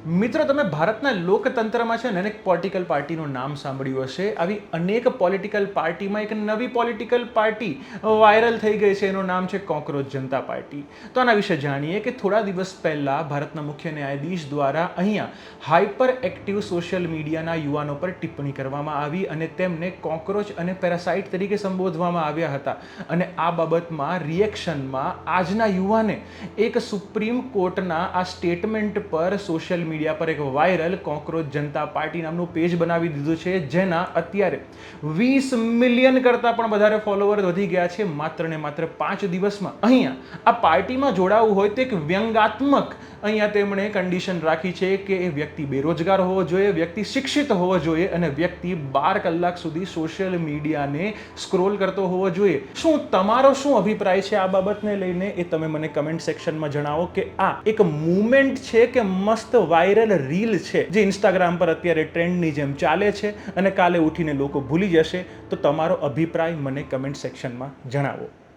મિત્રો, તમે ભારતના લોકતંત્રમાં છે ને અનેક પોલિટિકલ પાર્ટીનું નામ સાંભળ્યું હશે. આવી અનેક પોલિટિકલ પાર્ટીમાં એક નવી પોલિટિકલ પાર્ટી વાયરલ થઈ ગઈ છે. એનું નામ છે કોકરોચ જનતા પાર્ટી. તો આના વિશે જાણીએ કે થોડા દિવસ પહેલા ભારતના મુખ્ય ન્યાયાધીશ દ્વારા અહીંયા હાઇપર એક્ટિવ સોશિયલ મીડિયાના યુવાનો પર ટિપ્પણી કરવામાં આવી અને તેમને કોકરોચ અને પેરાસાઇટ તરીકે સંબોધવામાં આવ્યા હતા. અને આ બાબતમાં રિએક્શનમાં આજના યુવાને એક સુપ્રીમ કોર્ટના આ સ્ટેટમેન્ટ પર સોશિયલ મીડિયા પર એક વાયરલ કોકરોચ જનતા પાર્ટી નામનું પેજ બનાવી દીધું છે, જેના અત્યારે 20 મિલિયન કરતાં પણ વધારે ફોલોવર વધી ગયા છે માત્ર ને માત્ર 5 દિવસમાં. અહીંયા આ પાર્ટીમાં જોડાવું હોય તો એક વ્યંગાત્મક અહીંયા તેમણે કન્ડિશન રાખી છે કે એ વ્યક્તિ બેરોજગાર હોવો જોઈએ, વ્યક્તિ શિક્ષિત હોવો જોઈએ અને વ્યક્તિ 12 કલાક સુધી સોશિયલ મીડિયાને સ્ક્રોલ કરતો હોવો જોઈએ. શું તમારો શું અભિપ્રાય છે આ બાબતને લઈને એ તમે મને કમેન્ટ સેક્શનમાં જણાવો કે આ એક મૂવમેન્ટ છે કે મસ્ત વાયરલ રીલ છે જે ઇન્સ્ટાગ્રામ પર અત્યારે ટ્રેન્ડની જેમ ચાલે છે અને કાલે ઉઠીને લોકો ભૂલી જશે. તો તમારો અભિપ્રાય મને કમેન્ટ સેક્શનમાં જણાવો.